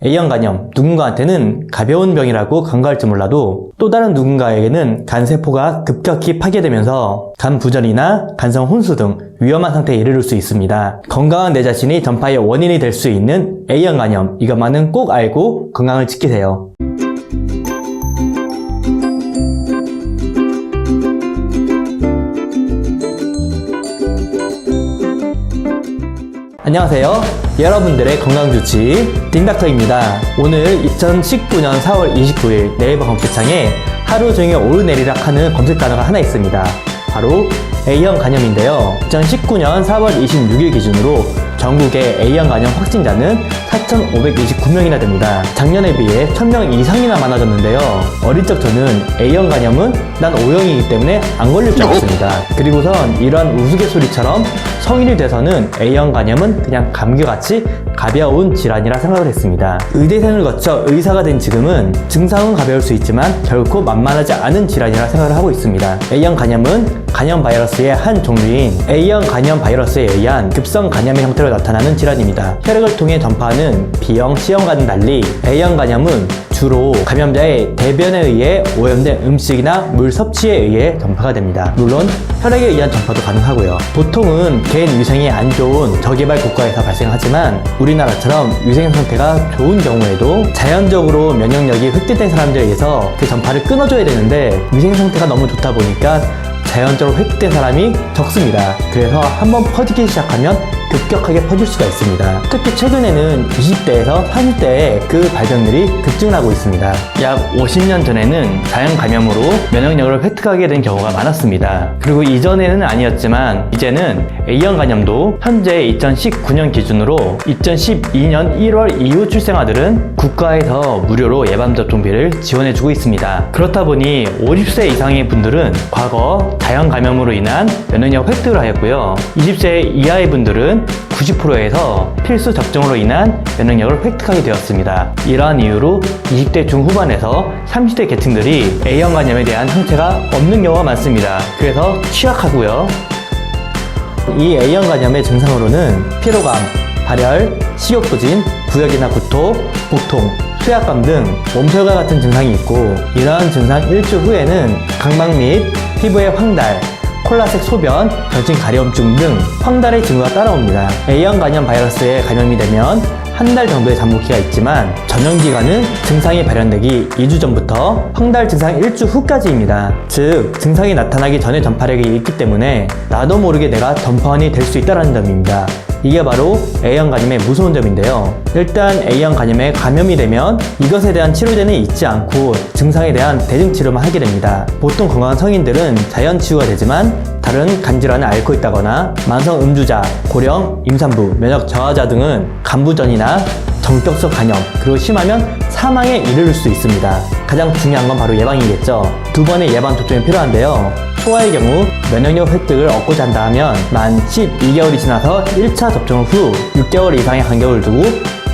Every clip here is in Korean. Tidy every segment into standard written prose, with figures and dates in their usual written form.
A형 간염, 누군가한테는 가벼운 병이라고 간과할지 몰라도 또 다른 누군가에게는 간세포가 급격히 파괴되면서 간 부전이나 간성 혼수 등 위험한 상태에 이르를 수 있습니다. 건강한 내 자신이 전파의 원인이 될 수 있는 A형 간염, 이것만은 꼭 알고 건강을 지키세요. 안녕하세요. 여러분들의 건강주치 딩닥터입니다. 오늘 2019년 4월 29일 네이버 검색창에 하루 종일 오르내리락 하는 검색 단어가 하나 있습니다. 바로 A형 간염인데요. 2019년 4월 26일 기준으로 전국의 A형 간염 확진자는 4,529명이나 됩니다. 작년에 비해 1,000명 이상이나 많아졌는데요. 어릴 적 저는 A형 간염은 난 O형이기 때문에 안 걸릴 줄 알았습니다. 그리고선 이러한 우스갯소리처럼 성인이 돼서는 A형 간염은 그냥 감기같이 가벼운 질환이라 생각을 했습니다. 의대생을 거쳐 의사가 된 지금은 증상은 가벼울 수 있지만 결코 만만하지 않은 질환이라 생각을 하고 있습니다. A형 간염은 간염 바이러스의 한 종류인 A형 간염 바이러스에 의한 급성 간염의 형태로 나타나는 질환입니다. 혈액을 통해 전파하는 B형, C형과는 달리 A형 간염은 주로 감염자의 대변에 의해 오염된 음식이나 물 섭취에 의해 전파가 됩니다. 물론 혈액에 의한 전파도 가능하고요. 보통은 개인 위생이 안 좋은 저개발 국가에서 발생하지만 우리나라처럼 위생 상태가 좋은 경우에도 자연적으로 면역력이 획득된 사람들에 의해서 그 전파를 끊어줘야 되는데 위생 상태가 너무 좋다 보니까 자연적으로 획득된 사람이 적습니다. 그래서 한번 퍼지기 시작하면 급격하게 퍼질 수가 있습니다. 특히 최근에는 20대에서 30대에 그 발병률이 급증하고 있습니다. 약 50년 전에는 자연 감염으로 면역력을 획득하게 된 경우가 많았습니다. 그리고 이전에는 아니었지만 이제는 A형 간염도 현재 2019년 기준으로 2012년 1월 이후 출생아들은 국가에서 무료로 예방접종비를 지원해주고 있습니다. 그렇다 보니 50세 이상의 분들은 과거 자연 감염으로 인한 면역력 획득을 하였고요. 20세 이하의 분들은 90%에서 필수 접종으로 인한 면역력을 획득하게 되었습니다. 이러한 이유로 20대 중후반에서 30대 계층들이 A형 간염에 대한 항체가 없는 경우가 많습니다. 그래서 취약하고요. 이 A형 간염의 증상으로는 피로감, 발열, 식욕부진, 부역이나 구토, 복통, 수약감 등 몸살과 같은 증상이 있고 이러한 증상 일주 후에는 각막 및 피부의 황달, 콜라색 소변, 전신 가려움증 등 황달의 징후가 따라옵니다. A형 간염 바이러스에 감염이 되면 한 달 정도의 잠복기가 있지만 전염기간은 증상이 발현되기 2주 전부터 황달 증상 1주 후까지입니다. 즉 증상이 나타나기 전에 전파력이 있기 때문에 나도 모르게 내가 전파원이 될 수 있다는 점입니다. 이게 바로 A형 간염의 무서운 점인데요. 일단 A형 간염에 감염이 되면 이것에 대한 치료제는 있지 않고 증상에 대한 대증 치료만 하게 됩니다. 보통 건강한 성인들은 자연 치유가 되지만 다른 간질환을 앓고 있다거나 만성 음주자, 고령, 임산부, 면역 저하자 등은 간부전이나 정격성 간염, 그리고 심하면 사망에 이르를 수 있습니다. 가장 중요한 건 바로 예방이겠죠. 2번의 예방 접종이 필요한데요. 소아의 경우 면역력 획득을 얻고자 한다 하면 만 12개월이 지나서 1차 접종 후 6개월 이상의 간격을 두고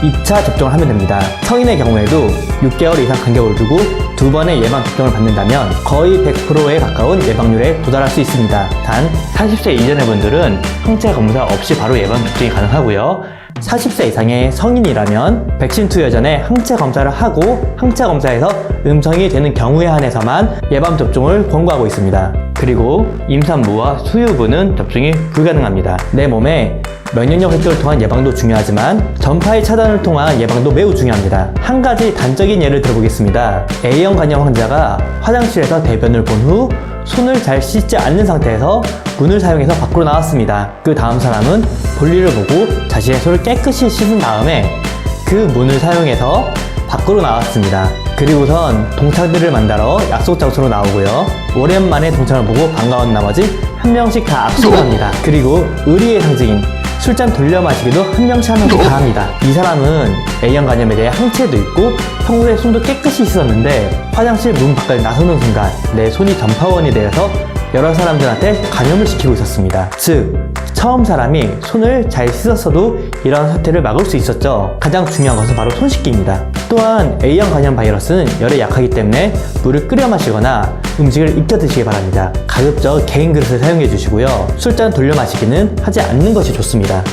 2차 접종을 하면 됩니다. 성인의 경우에도 6개월 이상 간격을 두고 2번의 예방 접종을 받는다면 거의 100%에 가까운 예방률에 도달할 수 있습니다. 단 40세 이전의 분들은 항체 검사 없이 바로 예방 접종이 가능하고요. 40세 이상의 성인이라면 백신 투여 전에 항체 검사를 하고 항체 검사에서 음성이 되는 경우에 한해서만 예방 접종을 권고하고 있습니다. 그리고 임산부와 수유부는 접종이 불가능합니다. 내 몸에 면역력 획득을 통한 예방도 중요하지만 전파의 차단을 통한 예방도 매우 중요합니다. 한 가지 단적인 예를 들어보겠습니다. A형 간염 환자가 화장실에서 대변을 본 후 손을 잘 씻지 않는 상태에서 문을 사용해서 밖으로 나왔습니다. 그 다음 사람은 볼일을 보고 자신의 손을 깨끗이 씻은 다음에 그 문을 사용해서 밖으로 나왔습니다. 그리고선 동창들을 만나러 약속 장소로 나오고요. 오랜만에 동창을 보고 반가운 나머지 한 명씩 다 악수를 합니다. 그리고 의리의 상징인 술잔 돌려 마시기도 한 명씩 다 합니다. 이 사람은 A형 간염에 대해 항체도 있고 평소에 손도 깨끗이 씻었는데 화장실 문 밖을 나서는 순간 내 손이 전파원이 되어서 여러 사람들한테 감염을 시키고 있었습니다. 즉 처음 사람이 손을 잘 씻었어도 이러한 사태를 막을 수 있었죠. 가장 중요한 것은 바로 손 씻기입니다. 또한 A형 간염 바이러스는 열에 약하기 때문에 물을 끓여 마시거나 음식을 익혀 드시기 바랍니다. 가급적 개인 그릇을 사용해 주시고요. 술잔 돌려 마시기는 하지 않는 것이 좋습니다.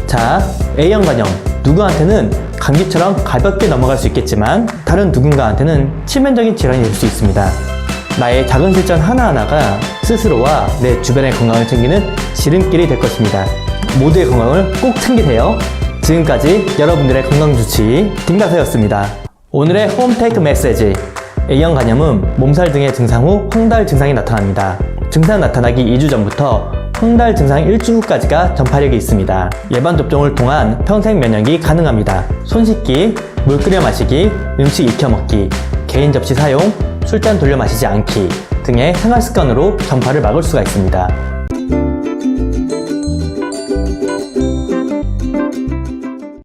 자, A형 간염 누구한테는 감기처럼 가볍게 넘어갈 수 있겠지만 다른 누군가한테는 치명적인 질환이 될 수 있습니다. 나의 작은 실천 하나하나가 스스로와 내 주변의 건강을 챙기는 지름길이 될 것입니다. 모두의 건강을 꼭 챙기세요. 지금까지 여러분들의 건강주치 딩닥터였습니다. 오늘의 홈테이크 메시지. A형 간염은 몸살 등의 증상 후 황달 증상이 나타납니다. 증상 나타나기 2주 전부터 황달 증상 1주 후까지가 전파력이 있습니다. 예방접종을 통한 평생 면역이 가능합니다. 손 씻기, 물 끓여 마시기, 음식 익혀 먹기, 개인 접시 사용, 술잔 돌려 마시지 않기 등의 생활 습관으로 전파를 막을 수가 있습니다.